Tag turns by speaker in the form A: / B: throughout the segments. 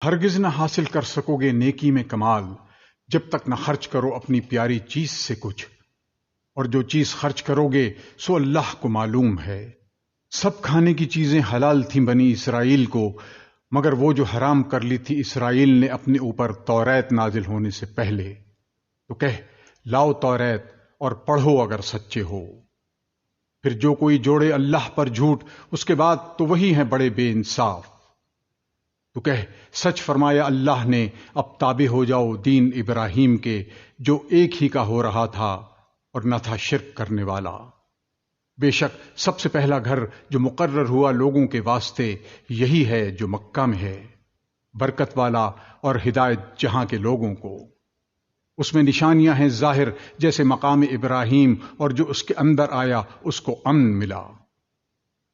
A: ہرگز نہ حاصل کر سکو گے نیکی میں کمال جب تک نہ خرچ کرو اپنی پیاری چیز سے کچھ، اور جو چیز خرچ کرو گے سو اللہ کو معلوم ہے۔ سب کھانے کی چیزیں حلال تھیں بنی اسرائیل کو، مگر وہ جو حرام کر لی تھی اسرائیل نے اپنے اوپر توریت نازل ہونے سے پہلے۔ تو کہہ لاؤ توریت اور پڑھو اگر سچے ہو۔ پھر جو کوئی جوڑے اللہ پر جھوٹ اس کے بعد تو وہی ہیں بڑے بے انصاف۔ تو کہہ سچ فرمایا اللہ نے، اب تابع ہو جاؤ دین ابراہیم کے جو ایک ہی کا ہو رہا تھا اور نہ تھا شرک کرنے والا۔ بے شک سب سے پہلا گھر جو مقرر ہوا لوگوں کے واسطے یہی ہے جو مکہ میں ہے، برکت والا اور ہدایت جہاں کے لوگوں کو۔ اس میں نشانیاں ہیں ظاہر جیسے مقام ابراہیم، اور جو اس کے اندر آیا اس کو امن ملا۔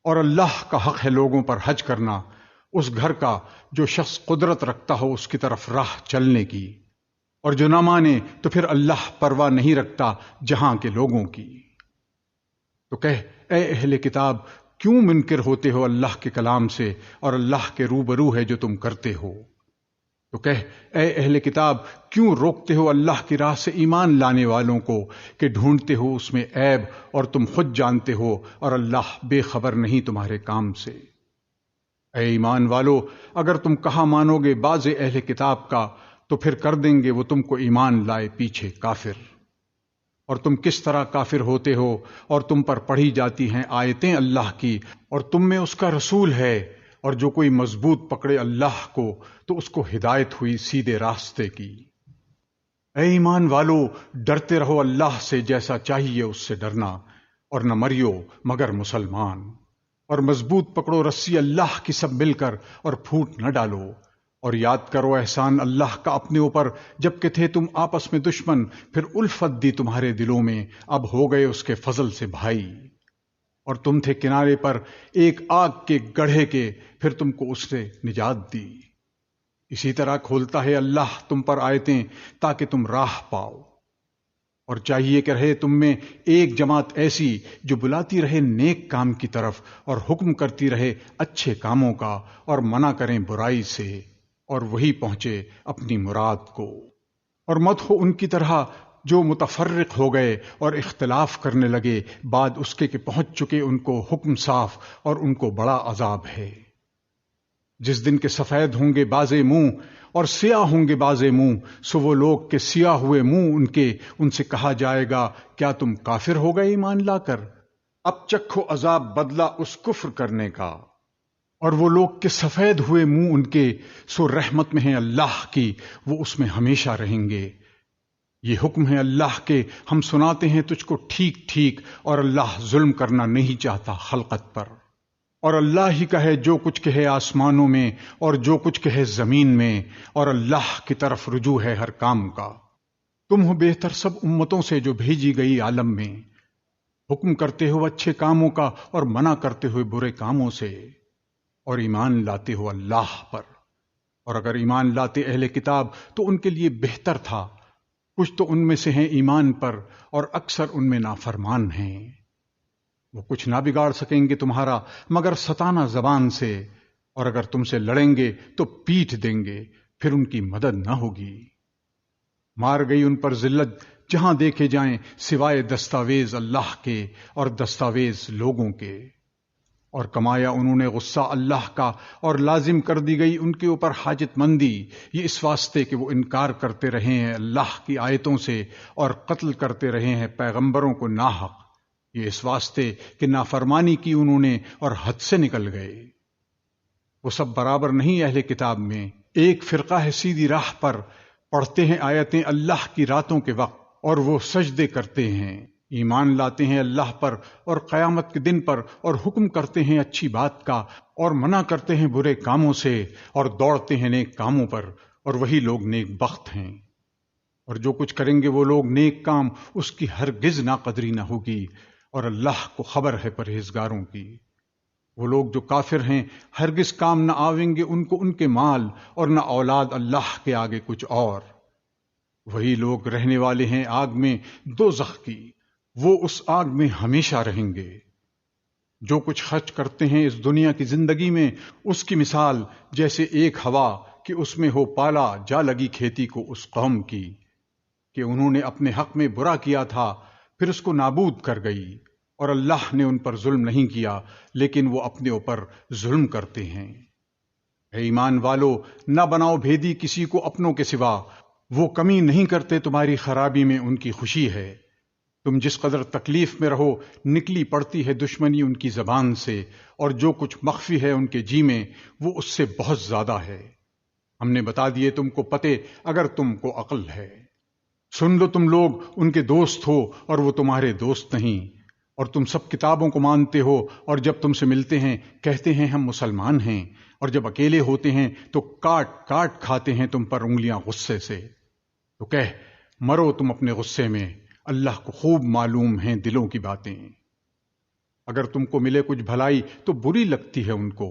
A: اور اللہ کا حق ہے لوگوں پر حج کرنا، اس گھر کا جو شخص قدرت رکھتا ہو اس کی طرف راہ چلنے کی، اور جو نہ مانے تو پھر اللہ پرواہ نہیں رکھتا جہاں کے لوگوں کی۔ تو کہہ اے اہل کتاب کیوں منکر ہوتے ہو اللہ کے کلام سے اور اللہ کے روبرو ہے جو تم کرتے ہو۔ تو کہہ اے اہل کتاب کیوں روکتے ہو اللہ کی راہ سے ایمان لانے والوں کو کہ ڈھونڈتے ہو اس میں عیب اور تم خود جانتے ہو اور اللہ بے خبر نہیں تمہارے کام سے۔ اے ایمان والو اگر تم کہا مانو گے بعض اہل کتاب کا تو پھر کر دیں گے وہ تم کو ایمان لائے پیچھے کافر۔ اور تم کس طرح کافر ہوتے ہو اور تم پر پڑھی جاتی ہیں آیتیں اللہ کی اور تم میں اس کا رسول ہے، اور جو کوئی مضبوط پکڑے اللہ کو تو اس کو ہدایت ہوئی سیدھے راستے کی۔ اے ایمان والو ڈرتے رہو اللہ سے جیسا چاہیے اس سے ڈرنا، اور نہ مریو مگر مسلمان، اور مضبوط پکڑو رسی اللہ کی سب مل کر اور پھوٹ نہ ڈالو، اور یاد کرو احسان اللہ کا اپنے اوپر جب کہ تھے تم آپس میں دشمن، پھر الفت دی تمہارے دلوں میں، اب ہو گئے اس کے فضل سے بھائی۔ اور تم تھے کنارے پر ایک آگ کے گڑھے کے، پھر تم کو اس سے نجات دی۔ اسی طرح کھولتا ہے اللہ تم پر آیتیں تاکہ تم راہ پاؤ۔ اور چاہیے کہ رہے تم میں ایک جماعت ایسی جو بلاتی رہے نیک کام کی طرف اور حکم کرتی رہے اچھے کاموں کا اور منع کریں برائی سے، اور وہی پہنچے اپنی مراد کو۔ اور مت ہو ان کی طرح جو متفرق ہو گئے اور اختلاف کرنے لگے بعد اس کے کہ پہنچ چکے ان کو حکم صاف، اور ان کو بڑا عذاب ہے۔ جس دن کے سفید ہوں گے بازے منہ اور سیاہ ہوں گے بازے منہ، سو وہ لوگ کہ سیاہ ہوئے منہ ان سے کہا جائے گا کیا تم کافر ہو گئے ایمان لا کر؟ اب چکھو عذاب بدلہ اس کفر کرنے کا۔ اور وہ لوگ کہ سفید ہوئے منہ سو رحمت میں ہیں اللہ کی، وہ اس میں ہمیشہ رہیں گے۔ یہ حکم ہے اللہ کے ہم سناتے ہیں تجھ کو ٹھیک ٹھیک، اور اللہ ظلم کرنا نہیں چاہتا خلقت پر۔ اور اللہ ہی کا ہے جو کچھ کہے آسمانوں میں اور جو کچھ کہے زمین میں، اور اللہ کی طرف رجوع ہے ہر کام کا۔ تم ہو بہتر سب امتوں سے جو بھیجی گئی عالم میں، حکم کرتے ہو اچھے کاموں کا اور منع کرتے ہوئے برے کاموں سے، اور ایمان لاتے ہو اللہ پر۔ اور اگر ایمان لاتے اہل کتاب تو ان کے لیے بہتر تھا، کچھ تو ان میں سے ہیں ایمان پر اور اکثر ان میں نافرمان ہیں۔ وہ کچھ نہ بگاڑ سکیں گے تمہارا مگر ستانہ زبان سے، اور اگر تم سے لڑیں گے تو پیٹھ دیں گے، پھر ان کی مدد نہ ہوگی۔ مار گئی ان پر ذلت جہاں دیکھے جائیں سوائے دستاویز اللہ کے اور دستاویز لوگوں کے، اور کمایا انہوں نے غصہ اللہ کا، اور لازم کر دی گئی ان کے اوپر حاجت مندی، یہ اس واسطے کہ وہ انکار کرتے رہے ہیں اللہ کی آیتوں سے اور قتل کرتے رہے ہیں پیغمبروں کو ناحق، یہ اس واسطے کہ نافرمانی کی انہوں نے اور حد سے نکل گئے۔ وہ سب برابر نہیں اہل کتاب میں، ایک فرقہ ہے سیدھی راہ پر، پڑھتے ہیں آیتیں اللہ کی راتوں کے وقت اور وہ سجدے کرتے ہیں، ایمان لاتے ہیں اللہ پر اور قیامت کے دن پر، اور حکم کرتے ہیں اچھی بات کا اور منع کرتے ہیں برے کاموں سے، اور دوڑتے ہیں نیک کاموں پر، اور وہی لوگ نیک بخت ہیں۔ اور جو کچھ کریں گے وہ لوگ نیک کام اس کی ہرگز ناقدری نہ ہوگی، اور اللہ کو خبر ہے پرہیزگاروں کی۔ وہ لوگ جو کافر ہیں ہرگز کام نہ آویں گے ان کو ان کے مال اور نہ اولاد اللہ کے آگے کچھ اور۔ وہی لوگ رہنے والے ہیں آگ میں دوزخ کی، وہ اس آگ میں ہمیشہ رہیں گے۔ جو کچھ خرچ کرتے ہیں اس دنیا کی زندگی میں اس کی مثال جیسے ایک ہوا کہ اس میں ہو پالا جا لگی کھیتی کو اس قوم کی، کہ انہوں نے اپنے حق میں برا کیا تھا پھر اس کو نابود کر گئی، اور اللہ نے ان پر ظلم نہیں کیا لیکن وہ اپنے اوپر ظلم کرتے ہیں۔ اے ایمان والو، نہ بناؤ بھیدی کسی کو اپنوں کے سوا، وہ کمی نہیں کرتے تمہاری خرابی میں ان کی خوشی ہے۔ تم جس قدر تکلیف میں رہو نکلی پڑتی ہے دشمنی ان کی زبان سے، اور جو کچھ مخفی ہے ان کے جی میں وہ اس سے بہت زیادہ ہے۔ ہم نے بتا دیے تم کو پتے اگر تم کو عقل ہے۔ سن لو تم لوگ ان کے دوست ہو اور وہ تمہارے دوست نہیں، اور تم سب کتابوں کو مانتے ہو، اور جب تم سے ملتے ہیں کہتے ہیں ہم مسلمان ہیں، اور جب اکیلے ہوتے ہیں تو کاٹ کاٹ کھاتے ہیں تم پر انگلیاں غصے سے۔ تو کہہ مرو تم اپنے غصے میں، اللہ کو خوب معلوم ہیں دلوں کی باتیں۔ اگر تم کو ملے کچھ بھلائی تو بری لگتی ہے ان کو،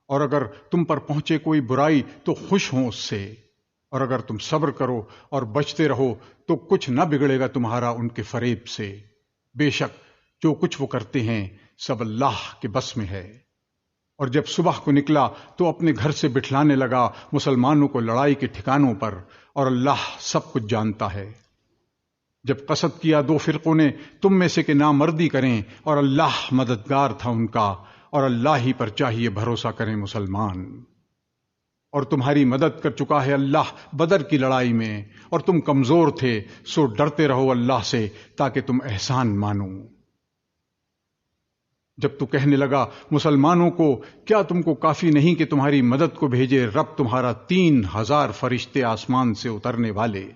A: اور اگر تم پر پہنچے کوئی برائی تو خوش ہوں اس سے، اور اگر تم صبر کرو اور بچتے رہو تو کچھ نہ بگڑے گا تمہارا ان کے فریب سے۔ بے شک جو کچھ وہ کرتے ہیں سب اللہ کے بس میں ہے۔ اور جب صبح کو نکلا تو اپنے گھر سے بٹھلانے لگا مسلمانوں کو لڑائی کے ٹھکانوں پر، اور اللہ سب کچھ جانتا ہے۔ جب قصد کیا دو فرقوں نے تم میں سے کہ نامردی کریں، اور اللہ مددگار تھا ان کا، اور اللہ ہی پر چاہیے بھروسہ کریں مسلمان۔ اور تمہاری مدد کر چکا ہے اللہ بدر کی لڑائی میں، اور تم کمزور تھے، سو ڈرتے رہو اللہ سے تاکہ تم احسان مانو۔ جب تو کہنے لگا مسلمانوں کو کیا تم کو کافی نہیں کہ تمہاری مدد کو بھیجے رب تمہارا 3000 فرشتے آسمان سے اترنے والے؟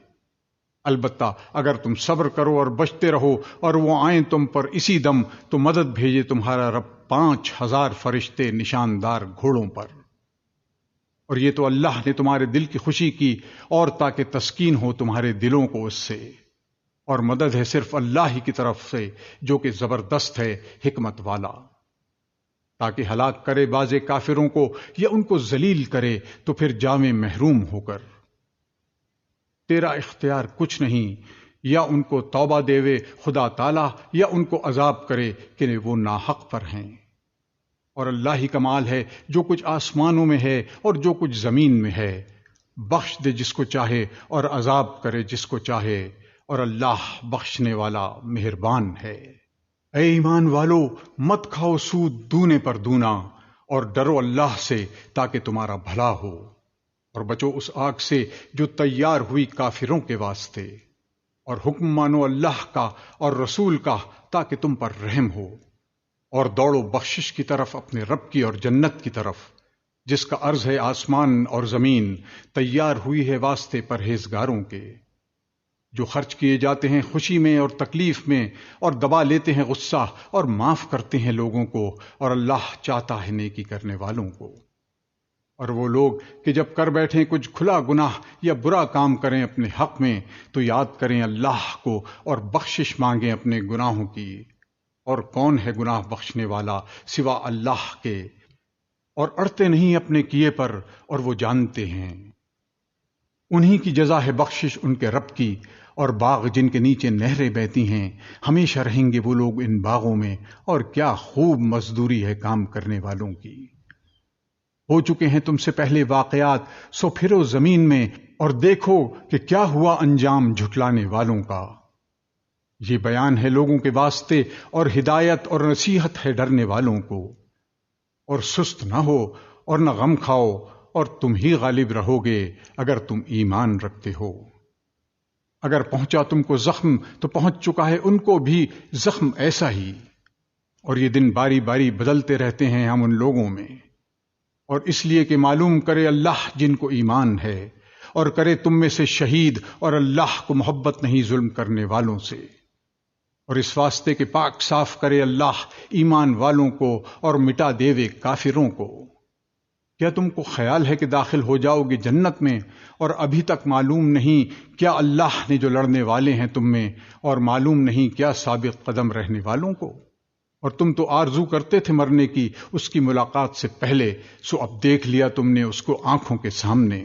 A: البتہ اگر تم صبر کرو اور بچتے رہو اور وہ آئیں تم پر اسی دم تو مدد بھیجے تمہارا رب 5000 فرشتے نشاندار گھوڑوں پر۔ اور یہ تو اللہ نے تمہارے دل کی خوشی کی اور تاکہ تسکین ہو تمہارے دلوں کو اس سے، اور مدد ہے صرف اللہ ہی کی طرف سے جو کہ زبردست ہے حکمت والا، تاکہ ہلاک کرے باز کافروں کو یا ان کو ذلیل کرے تو پھر جاویں محروم ہو کر۔ تیرا اختیار کچھ نہیں، یا ان کو توبہ دیوے خدا تعالی یا ان کو عذاب کرے کہ وہ ناحق پر ہیں۔ اور اللہ ہی کمال ہے جو کچھ آسمانوں میں ہے اور جو کچھ زمین میں ہے، بخش دے جس کو چاہے اور عذاب کرے جس کو چاہے، اور اللہ بخشنے والا مہربان ہے۔ اے ایمان والو، مت کھاؤ سود دونے پر دونا، اور ڈرو اللہ سے تاکہ تمہارا بھلا ہو، اور بچو اس آگ سے جو تیار ہوئی کافروں کے واسطے، اور حکم مانو اللہ کا اور رسول کا تاکہ تم پر رحم ہو، اور دوڑو بخشش کی طرف اپنے رب کی اور جنت کی طرف جس کا عرض ہے آسمان اور زمین، تیار ہوئی ہے واسطے پرہیزگاروں کے، جو خرچ کیے جاتے ہیں خوشی میں اور تکلیف میں، اور دبا لیتے ہیں غصہ اور معاف کرتے ہیں لوگوں کو، اور اللہ چاہتا ہے نیکی کرنے والوں کو۔ اور وہ لوگ کہ جب کر بیٹھیں کچھ کھلا گناہ یا برا کام کریں اپنے حق میں تو یاد کریں اللہ کو اور بخشش مانگیں اپنے گناہوں کی، اور کون ہے گناہ بخشنے والا سوا اللہ کے، اور اڑتے نہیں اپنے کیے پر، اور وہ جانتے ہیں۔ انہی کی جزا ہے بخشش ان کے رب کی، اور باغ جن کے نیچے نہریں بہتی ہیں، ہمیشہ رہیں گے وہ لوگ ان باغوں میں، اور کیا خوب مزدوری ہے کام کرنے والوں کی۔ ہو چکے ہیں تم سے پہلے واقعات، سو پھرو زمین میں اور دیکھو کہ کیا ہوا انجام جھٹلانے والوں کا۔ یہ بیان ہے لوگوں کے واسطے اور ہدایت اور نصیحت ہے ڈرنے والوں کو۔ اور سست نہ ہو اور نہ غم کھاؤ، اور تم ہی غالب رہو گے اگر تم ایمان رکھتے ہو۔ اگر پہنچا تم کو زخم تو پہنچ چکا ہے ان کو بھی زخم ایسا ہی، اور یہ دن باری باری بدلتے رہتے ہیں ہم ان لوگوں میں، اور اس لیے کہ معلوم کرے اللہ جن کو ایمان ہے، اور کرے تم میں سے شہید، اور اللہ کو محبت نہیں ظلم کرنے والوں سے، اور اس واسطے کہ پاک صاف کرے اللہ ایمان والوں کو اور مٹا دیوے کافروں کو۔ کیا تم کو خیال ہے کہ داخل ہو جاؤ گے جنت میں، اور ابھی تک معلوم نہیں کیا اللہ نے جو لڑنے والے ہیں تم میں، اور معلوم نہیں کیا سابق قدم رہنے والوں کو؟ اور تم تو آرزو کرتے تھے مرنے کی اس کی ملاقات سے پہلے، سو اب دیکھ لیا تم نے اس کو آنکھوں کے سامنے۔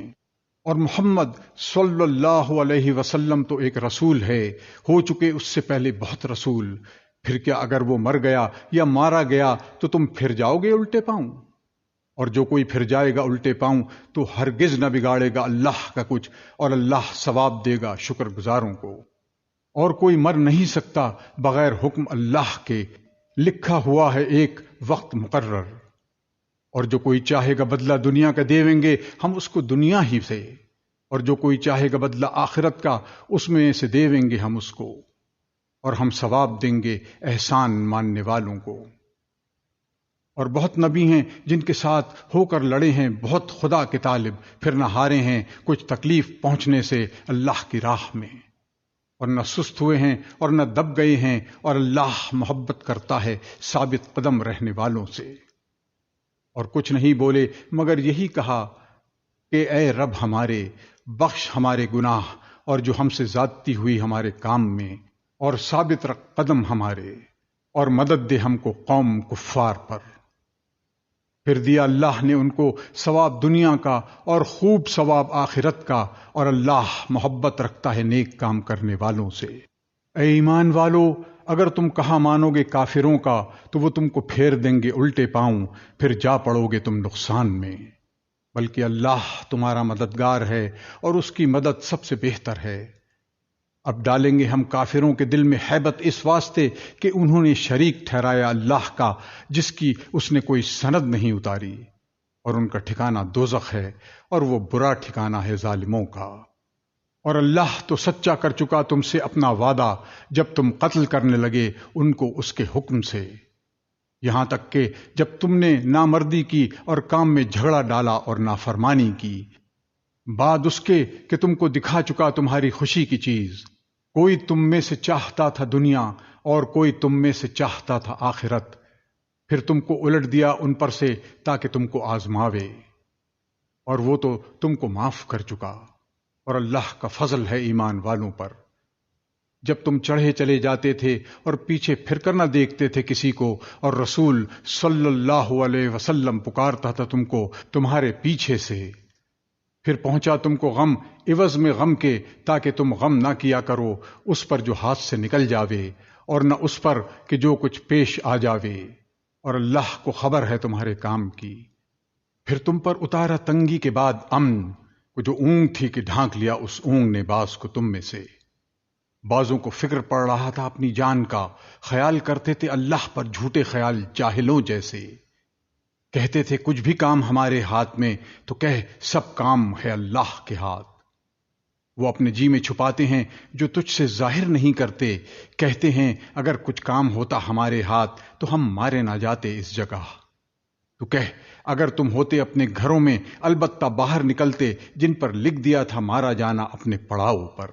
A: اور محمد صلی اللہ علیہ وسلم تو ایک رسول ہے، ہو چکے اس سے پہلے بہت رسول، پھر کیا اگر وہ مر گیا یا مارا گیا تو تم پھر جاؤ گے الٹے پاؤں؟ اور جو کوئی پھر جائے گا الٹے پاؤں تو ہرگز نہ بگاڑے گا اللہ کا کچھ، اور اللہ ثواب دے گا شکر گزاروں کو۔ اور کوئی مر نہیں سکتا بغیر حکم اللہ کے، لکھا ہوا ہے ایک وقت مقرر۔ اور جو کوئی چاہے گا بدلہ دنیا کا دیویں گے ہم اس کو دنیا ہی سے، اور جو کوئی چاہے گا بدلہ آخرت کا اس میں سے دیویں گے ہم اس کو، اور ہم ثواب دیں گے احسان ماننے والوں کو۔ اور بہت نبی ہیں جن کے ساتھ ہو کر لڑے ہیں بہت خدا کے طالب، پھر نہ ہارے ہیں کچھ تکلیف پہنچنے سے اللہ کی راہ میں، اور نہ سست ہوئے ہیں اور نہ دب گئے ہیں، اور اللہ محبت کرتا ہے ثابت قدم رہنے والوں سے۔ اور کچھ نہیں بولے مگر یہی کہا کہ اے رب ہمارے، بخش ہمارے گناہ اور جو ہم سے زیادتی ہوئی ہمارے کام میں، اور ثابت رکھ قدم ہمارے، اور مدد دے ہم کو قوم کفار پر۔ پھر دیا اللہ نے ان کو ثواب دنیا کا اور خوب ثواب آخرت کا، اور اللہ محبت رکھتا ہے نیک کام کرنے والوں سے۔ اے ایمان والو، اگر تم کہا مانو گے کافروں کا تو وہ تم کو پھیر دیں گے الٹے پاؤں، پھر جا پڑو گے تم نقصان میں۔ بلکہ اللہ تمہارا مددگار ہے اور اس کی مدد سب سے بہتر ہے۔ اب ڈالیں گے ہم کافروں کے دل میں ہیبت اس واسطے کہ انہوں نے شریک ٹھہرایا اللہ کا جس کی اس نے کوئی سند نہیں اتاری، اور ان کا ٹھکانہ دوزخ ہے اور وہ برا ٹھکانہ ہے ظالموں کا۔ اور اللہ تو سچا کر چکا تم سے اپنا وعدہ جب تم قتل کرنے لگے ان کو اس کے حکم سے، یہاں تک کہ جب تم نے نامردی کی اور کام میں جھگڑا ڈالا اور نافرمانی کی، بعد اس کے کہ تم کو دکھا چکا تمہاری خوشی کی چیز۔ کوئی تم میں سے چاہتا تھا دنیا اور کوئی تم میں سے چاہتا تھا آخرت، پھر تم کو الٹ دیا ان پر سے تاکہ تم کو آزماوے، اور وہ تو تم کو معاف کر چکا۔ اور اللہ کا فضل ہے ایمان والوں پر۔ جب تم چڑھے چلے جاتے تھے اور پیچھے پھر کر نہ دیکھتے تھے کسی کو، اور رسول صلی اللہ علیہ وسلم پکارتا تھا تم کو تمہارے پیچھے سے، پھر پہنچا تم کو غم عوض میں غم کے، تاکہ تم غم نہ کیا کرو اس پر جو ہاتھ سے نکل جاوے، اور نہ اس پر کہ جو کچھ پیش آ جاوے، اور اللہ کو خبر ہے تمہارے کام کی۔ پھر تم پر اتارا تنگی کے بعد امن، وہ جو اونگ تھی کہ ڈھانک لیا اس اونگ نے باز کو تم میں سے۔ بعضوں کو فکر پڑ رہا تھا اپنی جان کا، خیال کرتے تھے اللہ پر جھوٹے خیال جاہلوں جیسے، کہتے تھے کچھ بھی کام ہمارے ہاتھ میں، تو کہہ سب کام ہے اللہ کے ہاتھ۔ وہ اپنے جی میں چھپاتے ہیں جو تجھ سے ظاہر نہیں کرتے، کہتے ہیں اگر کچھ کام ہوتا ہمارے ہاتھ تو ہم مارے نہ جاتے اس جگہ۔ تو کہہ اگر تم ہوتے اپنے گھروں میں البتہ باہر نکلتے جن پر لکھ دیا تھا مارا جانا اپنے پڑاؤ پر۔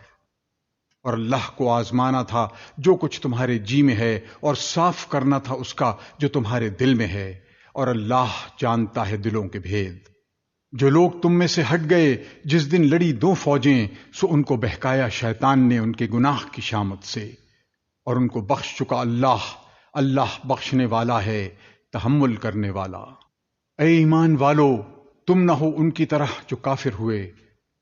A: اور اللہ کو آزمانا تھا جو کچھ تمہارے جی میں ہے، اور صاف کرنا تھا اس کا جو تمہارے دل میں ہے، اور اللہ جانتا ہے دلوں کے بھید۔ جو لوگ تم میں سے ہٹ گئے جس دن لڑی دو فوجیں، سو ان کو بہکایا شیطان نے ان کے گناہ کی شامت سے، اور ان کو بخش چکا اللہ۔ اللہ بخشنے والا ہے، تحمل کرنے والا۔ اے ایمان والو، تم نہ ہو ان کی طرح جو کافر ہوئے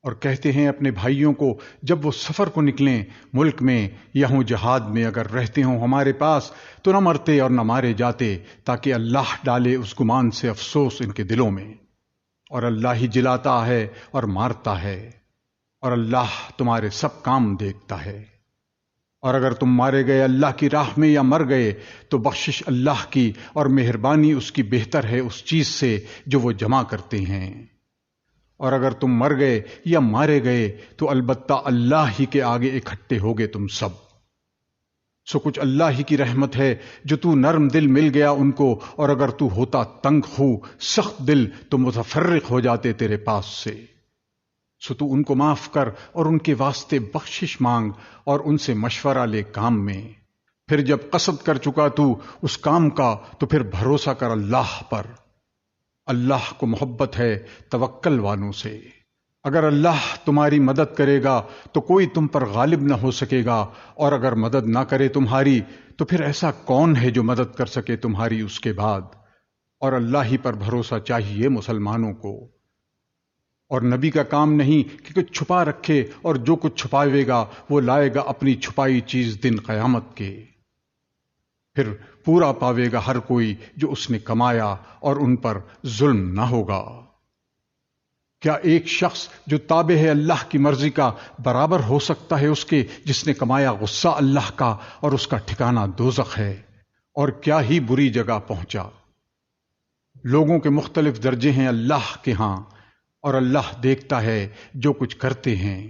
A: اور کہتے ہیں اپنے بھائیوں کو جب وہ سفر کو نکلیں، ملک میں یا ہوں جہاد میں اگر رہتے ہوں ہمارے پاس تو نہ مرتے اور نہ مارے جاتے، تاکہ اللہ ڈالے اس گمان سے افسوس ان کے دلوں میں۔ اور اللہ ہی جلاتا ہے اور مارتا ہے، اور اللہ تمہارے سب کام دیکھتا ہے۔ اور اگر تم مارے گئے اللہ کی راہ میں یا مر گئے تو بخشش اللہ کی اور مہربانی اس کی بہتر ہے اس چیز سے جو وہ جمع کرتے ہیں۔ اور اگر تم مر گئے یا مارے گئے تو البتہ اللہ ہی کے آگے اکٹھے ہوگے تم سب۔ سو کچھ اللہ ہی کی رحمت ہے جو تو نرم دل مل گیا ان کو، اور اگر تو ہوتا تنگ خو سخت دل تو متفرق ہو جاتے تیرے پاس سے۔ سو تو ان کو معاف کر اور ان کے واسطے بخشش مانگ، اور ان سے مشورہ لے کام میں۔ پھر جب قصد کر چکا تو اس کام کا تو پھر بھروسہ کر اللہ پر۔ اللہ کو محبت ہے توکل والوں سے۔ اگر اللہ تمہاری مدد کرے گا تو کوئی تم پر غالب نہ ہو سکے گا، اور اگر مدد نہ کرے تمہاری تو پھر ایسا کون ہے جو مدد کر سکے تمہاری اس کے بعد۔ اور اللہ ہی پر بھروسہ چاہیے مسلمانوں کو۔ اور نبی کا کام نہیں کہ کچھ چھپا رکھے، اور جو کچھ چھپائے گا وہ لائے گا اپنی چھپائی چیز دن قیامت کے۔ پھر پورا پاوے گا ہر کوئی جو اس نے کمایا، اور ان پر ظلم نہ ہوگا۔ کیا ایک شخص جو تابع ہے اللہ کی مرضی کا برابر ہو سکتا ہے اس کے جس نے کمایا غصہ اللہ کا اور اس کا ٹھکانہ دوزخ ہے؟ اور کیا ہی بری جگہ پہنچا۔ لوگوں کے مختلف درجے ہیں اللہ کے ہاں، اور اللہ دیکھتا ہے جو کچھ کرتے ہیں۔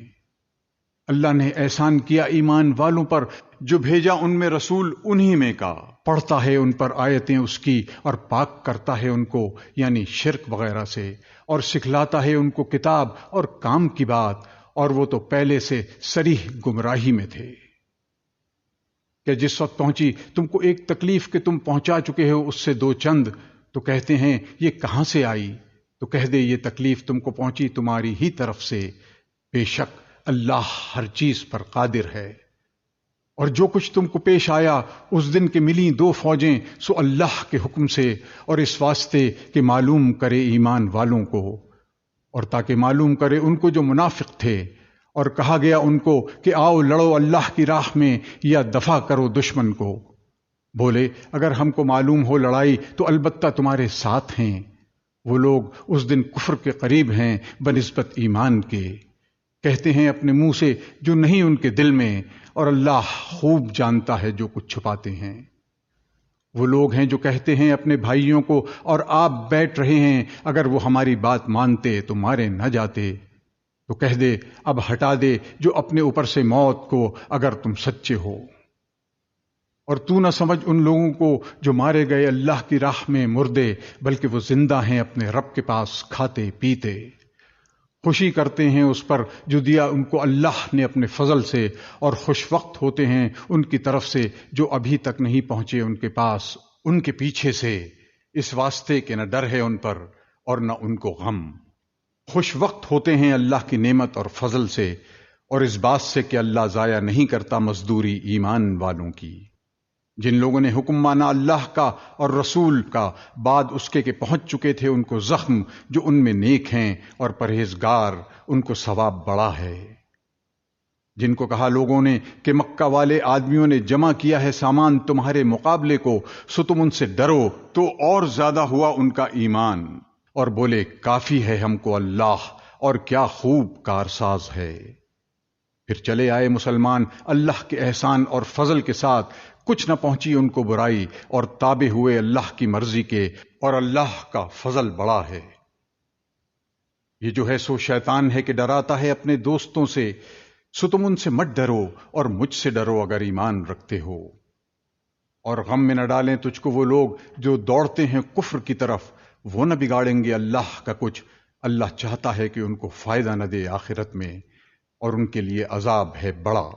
A: اللہ نے احسان کیا ایمان والوں پر جو بھیجا ان میں رسول انہی میں کا، پڑھتا ہے ان پر آیتیں اس کی اور پاک کرتا ہے ان کو یعنی شرک وغیرہ سے، اور سکھلاتا ہے ان کو کتاب اور کام کی بات، اور وہ تو پہلے سے صریح گمراہی میں تھے۔ کہ جس وقت پہنچی تم کو ایک تکلیف کہ تم پہنچا چکے ہو اس سے دو چند، تو کہتے ہیں یہ کہاں سے آئی؟ تو کہہ دے یہ تکلیف تم کو پہنچی تمہاری ہی طرف سے، بے شک اللہ ہر چیز پر قادر ہے۔ اور جو کچھ تم کو پیش آیا اس دن کے ملی دو فوجیں، سو اللہ کے حکم سے، اور اس واسطے کہ معلوم کرے ایمان والوں کو، اور تاکہ معلوم کرے ان کو جو منافق تھے، اور کہا گیا ان کو کہ آؤ لڑو اللہ کی راہ میں یا دفع کرو دشمن کو۔ بولے اگر ہم کو معلوم ہو لڑائی تو البتہ تمہارے ساتھ ہیں۔ وہ لوگ اس دن کفر کے قریب ہیں بنسبت ایمان کے، کہتے ہیں اپنے منہ سے جو نہیں ان کے دل میں، اور اللہ خوب جانتا ہے جو کچھ چھپاتے ہیں۔ وہ لوگ ہیں جو کہتے ہیں اپنے بھائیوں کو اور آپ بیٹھ رہے ہیں اگر وہ ہماری بات مانتے تو مارے نہ جاتے، تو کہہ دے اب ہٹا دے جو اپنے اوپر سے موت کو اگر تم سچے ہو۔ اور تو نہ سمجھ ان لوگوں کو جو مارے گئے اللہ کی راہ میں مردے، بلکہ وہ زندہ ہیں اپنے رب کے پاس کھاتے پیتے، خوشی کرتے ہیں اس پر جو دیا ان کو اللہ نے اپنے فضل سے، اور خوش وقت ہوتے ہیں ان کی طرف سے جو ابھی تک نہیں پہنچے ان کے پاس ان کے پیچھے سے، اس واسطے کہ نہ ڈر ہے ان پر اور نہ ان کو غم۔ خوش وقت ہوتے ہیں اللہ کی نعمت اور فضل سے، اور اس بات سے کہ اللہ ضائع نہیں کرتا مزدوری ایمان والوں کی۔ جن لوگوں نے حکم مانا اللہ کا اور رسول کا بعد اس کے کہ پہنچ چکے تھے ان کو زخم، جو ان میں نیک ہیں اور پرہیزگار ان کو ثواب بڑا ہے۔ جن کو کہا لوگوں نے کہ مکہ والے آدمیوں نے جمع کیا ہے سامان تمہارے مقابلے کو، سو تم ان سے ڈرو، تو اور زیادہ ہوا ان کا ایمان، اور بولے کافی ہے ہم کو اللہ، اور کیا خوب کارساز ہے۔ پھر چلے آئے مسلمان اللہ کے احسان اور فضل کے ساتھ، کچھ نہ پہنچی ان کو برائی، اور تابع ہوئے اللہ کی مرضی کے، اور اللہ کا فضل بڑا ہے۔ یہ جو ہے سو شیطان ہے کہ ڈراتا ہے اپنے دوستوں سے، سو تم ان سے مت ڈرو اور مجھ سے ڈرو اگر ایمان رکھتے ہو۔ اور غم میں نہ ڈالیں تجھ کو وہ لوگ جو دوڑتے ہیں کفر کی طرف، وہ نہ بگاڑیں گے اللہ کا کچھ، اللہ چاہتا ہے کہ ان کو فائدہ نہ دے آخرت میں، اور ان کے لیے عذاب ہے بڑا۔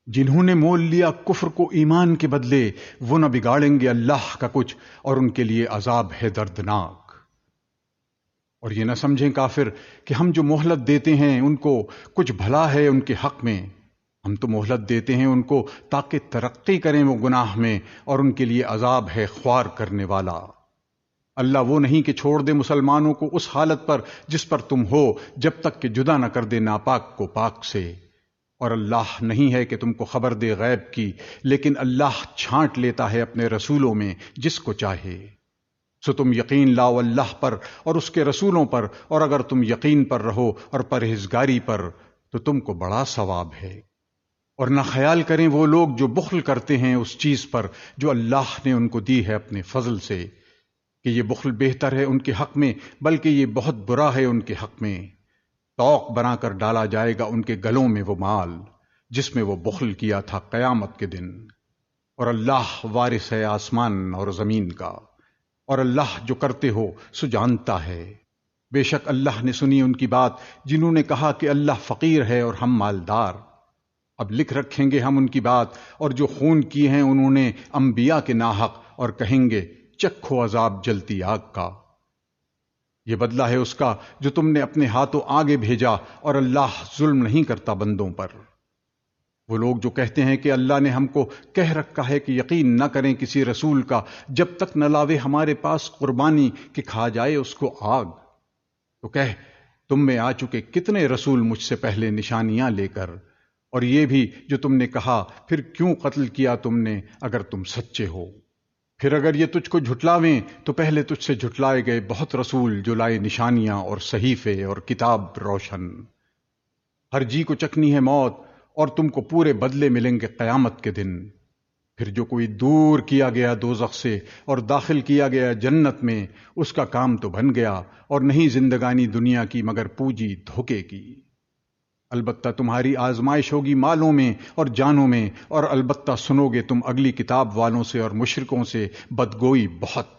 A: جنہوں نے مول لیا کفر کو ایمان کے بدلے، وہ نہ بگاڑیں گے اللہ کا کچھ، اور ان کے لیے عذاب ہے دردناک۔ اور یہ نہ سمجھیں کافر کہ ہم جو مہلت دیتے ہیں ان کو کچھ بھلا ہے ان کے حق میں، ہم تو مہلت دیتے ہیں ان کو تاکہ ترقی کریں وہ گناہ میں، اور ان کے لیے عذاب ہے خوار کرنے والا۔ اللہ وہ نہیں کہ چھوڑ دے مسلمانوں کو اس حالت پر جس پر تم ہو، جب تک کہ جدا نہ کر دے ناپاک کو پاک سے، اور اللہ نہیں ہے کہ تم کو خبر دے غیب کی، لیکن اللہ چھانٹ لیتا ہے اپنے رسولوں میں جس کو چاہے۔ سو تم یقین لاؤ اللہ پر اور اس کے رسولوں پر، اور اگر تم یقین پر رہو اور پرہیزگاری پر تو تم کو بڑا ثواب ہے۔ اور نہ خیال کریں وہ لوگ جو بخل کرتے ہیں اس چیز پر جو اللہ نے ان کو دی ہے اپنے فضل سے، کہ یہ بخل بہتر ہے ان کے حق میں، بلکہ یہ بہت برا ہے ان کے حق میں۔ توق بنا کر ڈالا جائے گا ان کے گلوں میں وہ مال جس میں وہ بخل کیا تھا قیامت کے دن، اور اللہ وارث ہے آسمان اور زمین کا، اور اللہ جو کرتے ہو سو جانتا ہے۔ بے شک اللہ نے سنی ان کی بات جنہوں نے کہا کہ اللہ فقیر ہے اور ہم مالدار۔ اب لکھ رکھیں گے ہم ان کی بات، اور جو خون کیے ہیں انہوں نے انبیاء کے ناحق، اور کہیں گے چکھو عذاب جلتی آگ کا۔ یہ بدلہ ہے اس کا جو تم نے اپنے ہاتھوں آگے بھیجا، اور اللہ ظلم نہیں کرتا بندوں پر۔ وہ لوگ جو کہتے ہیں کہ اللہ نے ہم کو کہہ رکھا ہے کہ یقین نہ کریں کسی رسول کا جب تک نہ لاوے ہمارے پاس قربانی کہ کھا جائے اس کو آگ، تو کہہ تم میں آ چکے کتنے رسول مجھ سے پہلے نشانیاں لے کر، اور یہ بھی جو تم نے کہا، پھر کیوں قتل کیا تم نے اگر تم سچے ہو؟ پھر اگر یہ تجھ کو جھٹلاویں تو پہلے تجھ سے جھٹلائے گئے بہت رسول جو لائے نشانیاں اور صحیفے اور کتاب روشن۔ ہر جی کو چکنی ہے موت، اور تم کو پورے بدلے ملیں گے قیامت کے دن۔ پھر جو کوئی دور کیا گیا دوزخ سے اور داخل کیا گیا جنت میں، اس کا کام تو بن گیا، اور نہیں زندگانی دنیا کی مگر پوجی دھوکے کی۔ البتہ تمہاری آزمائش ہوگی مالوں میں اور جانوں میں، اور البتہ سنو گے تم اگلی کتاب والوں سے اور مشرکوں سے بدگوئی بہت۔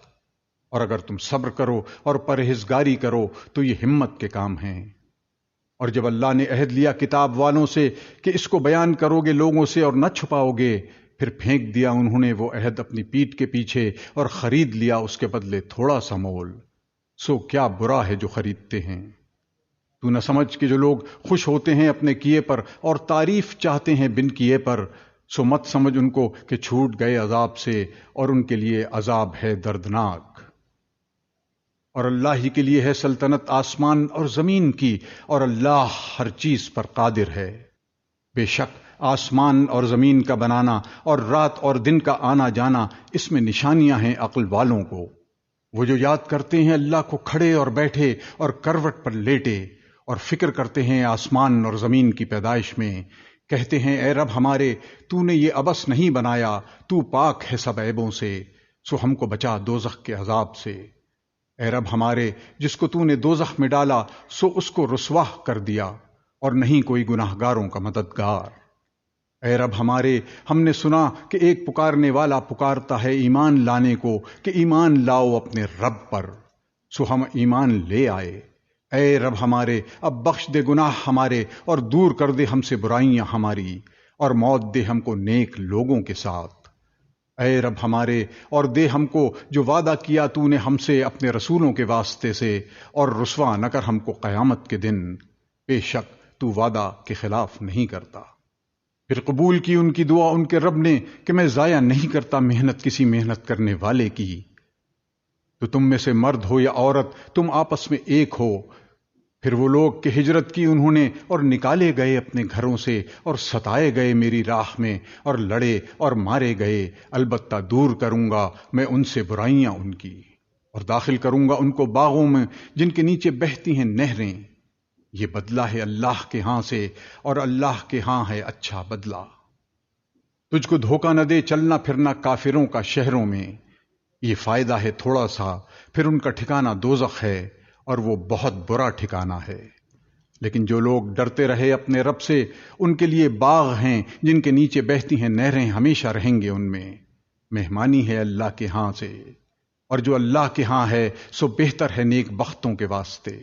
A: اور اگر تم صبر کرو اور پرہیزگاری کرو تو یہ ہمت کے کام ہیں۔ اور جب اللہ نے عہد لیا کتاب والوں سے کہ اس کو بیان کرو گے لوگوں سے اور نہ چھپاؤ گے، پھر پھینک دیا انہوں نے وہ عہد اپنی پیٹھ کے پیچھے اور خرید لیا اس کے بدلے تھوڑا سا مول۔ سو کیا برا ہے جو خریدتے ہیں۔ تو نہ سمجھ کہ جو لوگ خوش ہوتے ہیں اپنے کیے پر اور تعریف چاہتے ہیں بن کیے پر، سو مت سمجھ ان کو کہ چھوٹ گئے عذاب سے، اور ان کے لیے عذاب ہے دردناک۔ اور اللہ ہی کے لیے ہے سلطنت آسمان اور زمین کی، اور اللہ ہر چیز پر قادر ہے۔ بے شک آسمان اور زمین کا بنانا اور رات اور دن کا آنا جانا، اس میں نشانیاں ہیں عقل والوں کو۔ وہ جو یاد کرتے ہیں اللہ کو کھڑے اور بیٹھے اور کروٹ پر لیٹے، اور فکر کرتے ہیں آسمان اور زمین کی پیدائش میں، کہتے ہیں اے رب ہمارے، تو نے یہ عبث نہیں بنایا، تو پاک ہے سب عیبوں سے، سو ہم کو بچا دوزخ کے عذاب سے۔ اے رب ہمارے، جس کو تو نے دوزخ میں ڈالا سو اس کو رسوا کر دیا، اور نہیں کوئی گناہگاروں کا مددگار۔ اے رب ہمارے، ہم نے سنا کہ ایک پکارنے والا پکارتا ہے ایمان لانے کو کہ ایمان لاؤ اپنے رب پر، سو ہم ایمان لے آئے۔ اے رب ہمارے، اب بخش دے گناہ ہمارے اور دور کر دے ہم سے برائیاں ہماری، اور موت دے ہم کو نیک لوگوں کے ساتھ۔ اے رب ہمارے، اور دے ہم کو جو وعدہ کیا تو نے ہم سے اپنے رسولوں کے واسطے سے، اور رسوا نہ کر ہم کو قیامت کے دن، بے شک تو وعدہ کے خلاف نہیں کرتا۔ پھر قبول کی ان کی دعا ان کے رب نے کہ میں ضائع نہیں کرتا محنت کسی محنت کرنے والے کی۔ تو تم میں سے مرد ہو یا عورت، تم آپس میں ایک ہو۔ پھر وہ لوگ کہ ہجرت کی انہوں نے اور نکالے گئے اپنے گھروں سے اور ستائے گئے میری راہ میں اور لڑے اور مارے گئے، البتہ دور کروں گا میں ان سے برائیاں ان کی، اور داخل کروں گا ان کو باغوں میں جن کے نیچے بہتی ہیں نہریں۔ یہ بدلہ ہے اللہ کے ہاں سے، اور اللہ کے ہاں ہے اچھا بدلہ۔ تجھ کو دھوکہ نہ دے چلنا پھرنا کافروں کا شہروں میں، یہ فائدہ ہے تھوڑا سا، پھر ان کا ٹھکانہ دوزخ ہے، اور وہ بہت برا ٹھکانہ ہے۔ لیکن جو لوگ ڈرتے رہے اپنے رب سے، ان کے لیے باغ ہیں جن کے نیچے بہتی ہیں نہریں، ہمیشہ رہیں گے ان میں۔ مہمانی ہے اللہ کے ہاں سے، اور جو اللہ کے ہاں ہے سو بہتر ہے نیک بختوں کے واسطے۔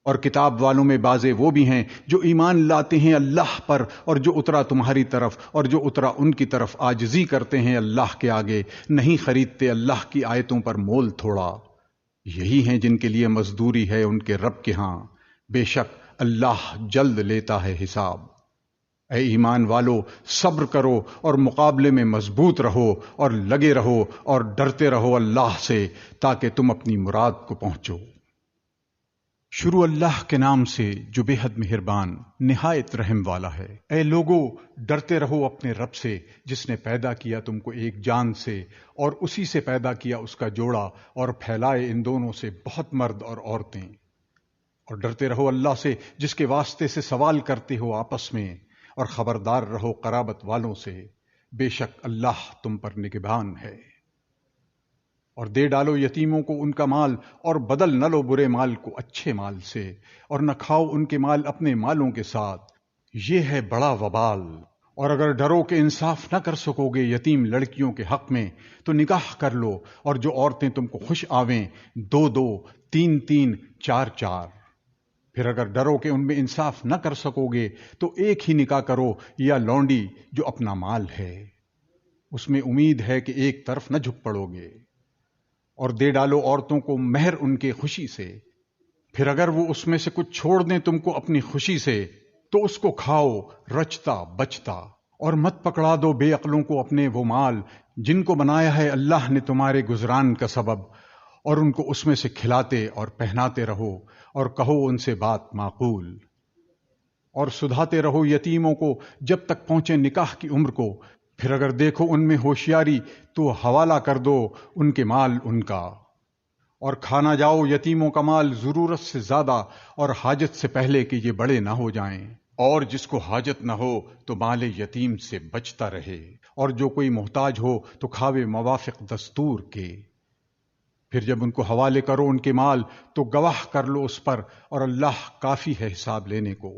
A: اور کتاب والوں میں بعضے وہ بھی ہیں جو ایمان لاتے ہیں اللہ پر، اور جو اترا تمہاری طرف اور جو اترا ان کی طرف عاجزی کرتے ہیں اللہ کے آگے، نہیں خریدتے اللہ کی آیتوں پر مول تھوڑا۔ یہی ہیں جن کے لیے مزدوری ہے ان کے رب کے ہاں، بے شک اللہ جلد لیتا ہے حساب۔ اے ایمان والو، صبر کرو اور مقابلے میں مضبوط رہو، اور لگے رہو اور ڈرتے رہو اللہ سے، تاکہ تم اپنی مراد کو پہنچو۔ شروع اللہ کے نام سے جو بے حد مہربان نہایت رحم والا ہے۔ اے لوگو، ڈرتے رہو اپنے رب سے جس نے پیدا کیا تم کو ایک جان سے، اور اسی سے پیدا کیا اس کا جوڑا، اور پھیلائے ان دونوں سے بہت مرد اور عورتیں۔ اور ڈرتے رہو اللہ سے جس کے واسطے سے سوال کرتے ہو آپس میں، اور خبردار رہو قرابت والوں سے، بے شک اللہ تم پر نگہبان ہے۔ اور دے ڈالو یتیموں کو ان کا مال، اور بدل نہ لو برے مال کو اچھے مال سے، اور نہ کھاؤ ان کے مال اپنے مالوں کے ساتھ، یہ ہے بڑا وبال۔ اور اگر ڈرو کہ انصاف نہ کر سکو گے یتیم لڑکیوں کے حق میں، تو نکاح کر لو، اور جو عورتیں تم کو خوش آویں 2-2، 3-3، 4-4۔ پھر اگر ڈرو کہ ان میں انصاف نہ کر سکو گے تو ایک ہی نکاح کرو، یا لونڈی جو اپنا مال ہے، اس میں امید ہے کہ ایک طرف نہ جھک پڑو گے۔ اور دے ڈالو عورتوں کو مہر ان کے خوشی سے، پھر اگر وہ اس میں سے کچھ چھوڑ دیں تم کو اپنی خوشی سے، تو اس کو کھاؤ رچتا بچتا، اور مت پکڑا دو بے عقلوں کو اپنے وہ مال جن کو بنایا ہے اللہ نے تمہارے گزران کا سبب، اور ان کو اس میں سے کھلاتے اور پہناتے رہو، اور کہو ان سے بات معقول۔ اور سدھاتے رہو یتیموں کو جب تک پہنچے نکاح کی عمر کو، پھر اگر دیکھو ان میں ہوشیاری تو حوالہ کر دو ان کے مال ان کا، اور کھانا جاؤ یتیموں کا مال ضرورت سے زیادہ اور حاجت سے پہلے کہ یہ بڑے نہ ہو جائیں، اور جس کو حاجت نہ ہو تو مال یتیم سے بچتا رہے، اور جو کوئی محتاج ہو تو کھاوے موافق دستور کے۔ پھر جب ان کو حوالے کرو ان کے مال تو گواہ کر لو اس پر، اور اللہ کافی ہے حساب لینے کو۔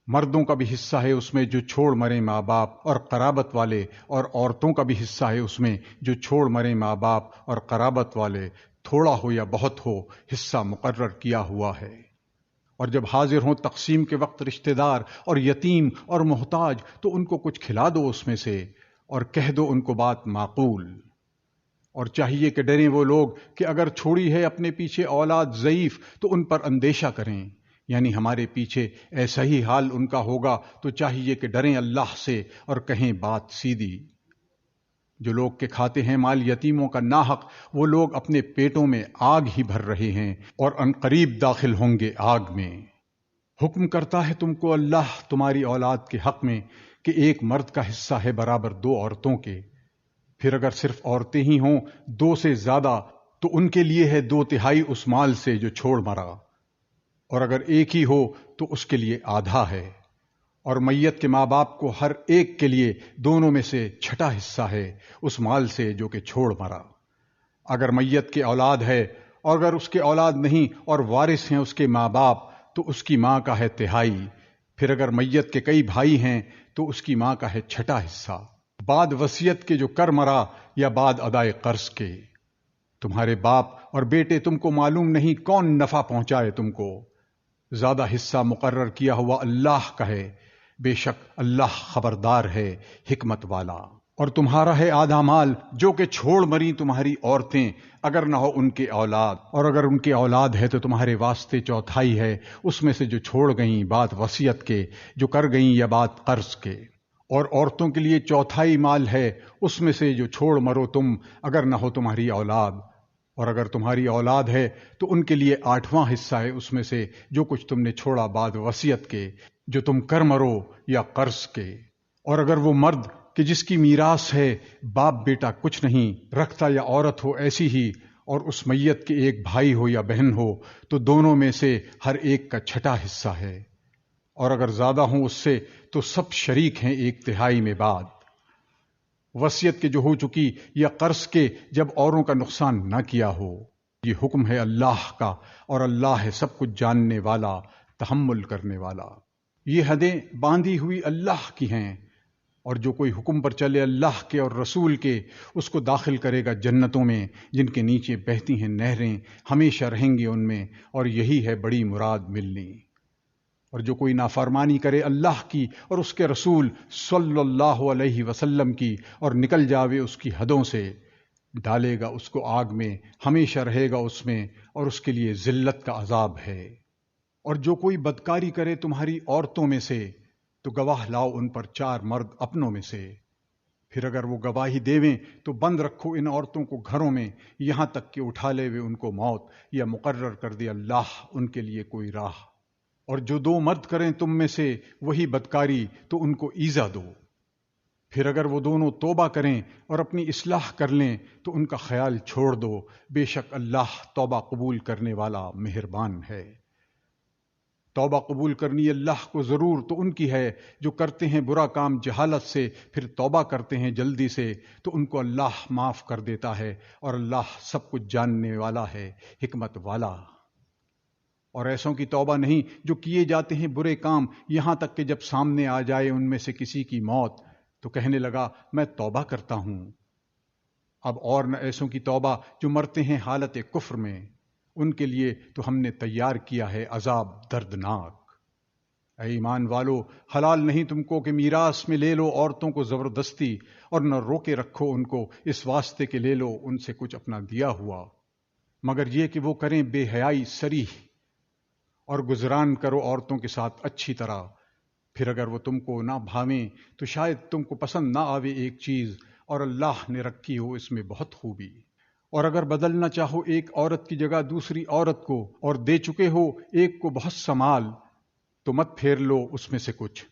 A: مردوں کا بھی حصہ ہے اس میں جو چھوڑ مرے ماں باپ اور قرابت والے، اور عورتوں کا بھی حصہ ہے اس میں جو چھوڑ مرے ماں باپ اور قرابت والے، تھوڑا ہو یا بہت ہو حصہ مقرر کیا ہوا ہے۔ اور جب حاضر ہوں تقسیم کے وقت رشتہ دار اور یتیم اور محتاج تو ان کو کچھ کھلا دو اس میں سے، اور کہہ دو ان کو بات معقول۔ اور چاہیے کہ ڈریں وہ لوگ کہ اگر چھوڑی ہے اپنے پیچھے اولاد ضعیف تو ان پر اندیشہ کریں، یعنی ہمارے پیچھے ایسا ہی حال ان کا ہوگا تو چاہیے کہ ڈریں اللہ سے اور کہیں بات سیدھی۔ جو لوگ کہ کھاتے ہیں مال یتیموں کا ناحق، وہ لوگ اپنے پیٹوں میں آگ ہی بھر رہے ہیں اور عنقریب داخل ہوں گے آگ میں۔ حکم کرتا ہے تم کو اللہ تمہاری اولاد کے حق میں کہ ایک مرد کا حصہ ہے برابر 2 عورتوں کے، پھر اگر صرف عورتیں ہی ہوں 2 سے زیادہ تو ان کے لیے ہے 2/3 اس مال سے جو چھوڑ مرا، اور اگر ایک ہی ہو تو اس کے لیے آدھا ہے، اور میت کے ماں باپ کو ہر ایک کے لیے دونوں میں سے 1/6 حصہ ہے اس مال سے جو کہ چھوڑ مرا۔ اگر میت کے اولاد ہے اور اگر اس کے اولاد نہیں اور وارث ہیں اس کے ماں باپ تو اس کی ماں کا ہے 1/3، پھر اگر میت کے کئی بھائی ہیں تو اس کی ماں کا ہے 1/6 حصہ، بعد وصیت کے جو کر مرا یا بعد ادائے قرض کے۔ تمہارے باپ اور بیٹے تم کو معلوم نہیں کون نفع پہنچائے تم کو، زیادہ حصہ مقرر کیا ہوا اللہ کا ہے، بے شک اللہ خبردار ہے حکمت والا۔ اور تمہارا ہے آدھا مال جو کہ چھوڑ مری تمہاری عورتیں اگر نہ ہو ان کے اولاد، اور اگر ان کے اولاد ہے تو تمہارے واسطے 1/4 ہے اس میں سے جو چھوڑ گئیں بات وصیت کے، جو کر گئیں یا بات قرض کے۔ اور عورتوں کے لیے 1/4 مال ہے اس میں سے جو چھوڑ مرو تم اگر نہ ہو تمہاری اولاد، اور اگر تمہاری اولاد ہے تو ان کے لیے 8واں حصہ ہے اس میں سے جو کچھ تم نے چھوڑا بعد وصیت کے، جو تم کر مرو یا قرض کے۔ اور اگر وہ مرد کہ جس کی میراث ہے باپ بیٹا کچھ نہیں رکھتا یا عورت ہو ایسی ہی، اور اس میت کے ایک بھائی ہو یا بہن ہو تو دونوں میں سے ہر ایک کا 1/6 حصہ ہے، اور اگر زیادہ ہوں اس سے تو سب شریک ہیں 1/3 میں بعد وصیت کے جو ہو چکی یا قرض کے جب اوروں کا نقصان نہ کیا ہو۔ یہ حکم ہے اللہ کا، اور اللہ ہے سب کچھ جاننے والا تحمل کرنے والا۔ یہ حدیں باندھی ہوئی اللہ کی ہیں، اور جو کوئی حکم پر چلے اللہ کے اور رسول کے اس کو داخل کرے گا جنتوں میں جن کے نیچے بہتی ہیں نہریں، ہمیشہ رہیں گے ان میں، اور یہی ہے بڑی مراد ملنی۔ اور جو کوئی نافرمانی کرے اللہ کی اور اس کے رسول صلی اللہ علیہ وسلم کی اور نکل جاوے اس کی حدوں سے، ڈالے گا اس کو آگ میں، ہمیشہ رہے گا اس میں، اور اس کے لیے ذلت کا عذاب ہے۔ اور جو کوئی بدکاری کرے تمہاری عورتوں میں سے تو گواہ لاؤ ان پر 4 مرد اپنوں میں سے، پھر اگر وہ گواہی دیویں تو بند رکھو ان عورتوں کو گھروں میں یہاں تک کہ اٹھا لے وے ان کو موت یا مقرر کر دے اللہ ان کے لیے کوئی راہ۔ اور جو 2 مرد کریں تم میں سے وہی بدکاری تو ان کو ایذا دو، پھر اگر وہ دونوں توبہ کریں اور اپنی اصلاح کر لیں تو ان کا خیال چھوڑ دو، بے شک اللہ توبہ قبول کرنے والا مہربان ہے۔ توبہ قبول کرنی اللہ کو ضرور تو ان کی ہے جو کرتے ہیں برا کام جہالت سے پھر توبہ کرتے ہیں جلدی سے تو ان کو اللہ معاف کر دیتا ہے، اور اللہ سب کچھ جاننے والا ہے حکمت والا۔ اور ایسوں کی توبہ نہیں جو کیے جاتے ہیں برے کام یہاں تک کہ جب سامنے آ جائے ان میں سے کسی کی موت تو کہنے لگا میں توبہ کرتا ہوں۔ اب اور نہ ایسوں کی توبہ جو مرتے ہیں حالت کفر میں، ان کے لیے تو ہم نے تیار کیا ہے عذاب دردناک۔ اے ایمان والو، حلال نہیں تم کو کہ میراث میں لے لو عورتوں کو زبردستی، اور نہ روکے رکھو ان کو اس واسطے کہ لے لو ان سے کچھ اپنا دیا ہوا، مگر یہ کہ وہ کریں بے حیائی صریح، اور گزران کرو عورتوں کے ساتھ اچھی طرح۔ پھر اگر وہ تم کو نہ بھاویں تو شاید تم کو پسند نہ آوے ایک چیز، اور اللہ نے رکھی ہو اس میں بہت خوبی۔ اور اگر بدلنا چاہو ایک عورت کی جگہ دوسری عورت کو، اور دے چکے ہو ایک کو بہت سا مال، تو مت پھیر لو اس میں سے کچھ۔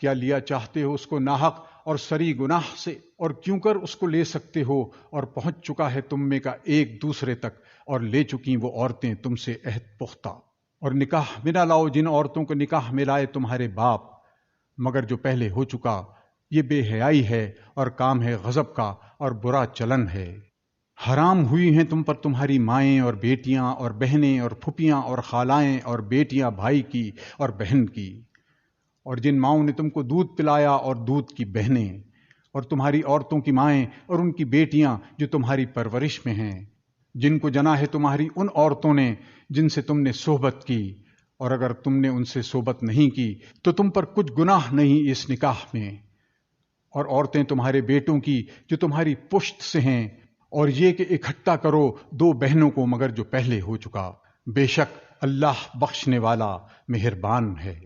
A: کیا لیا چاہتے ہو اس کو ناحق اور سری گناہ سے، اور کیوں کر اس کو لے سکتے ہو، اور پہنچ چکا ہے تم میں کا ایک دوسرے تک، اور لے چکی وہ عورتیں تم سے عہد پختہ۔ اور نکاح میں نہ لاؤ جن عورتوں کو نکاح میں لائے تمہارے باپ، مگر جو پہلے ہو چکا، یہ بے حیائی ہے اور کام ہے غضب کا اور برا چلن ہے۔ حرام ہوئی ہیں تم پر تمہاری مائیں اور بیٹیاں اور بہنیں اور پھپھیاں اور خالائیں اور بیٹیاں بھائی کی اور بہن کی، اور جن ماؤں نے تم کو دودھ پلایا اور دودھ کی بہنیں، اور تمہاری عورتوں کی مائیں اور ان کی بیٹیاں جو تمہاری پرورش میں ہیں، جن کو جنا ہے تمہاری ان عورتوں نے جن سے تم نے صحبت کی، اور اگر تم نے ان سے صحبت نہیں کی تو تم پر کچھ گناہ نہیں اس نکاح میں، اور عورتیں تمہارے بیٹوں کی جو تمہاری پشت سے ہیں، اور یہ کہ اکٹھا کرو دو بہنوں کو مگر جو پہلے ہو چکا، بے شک اللہ بخشنے والا مہربان ہے۔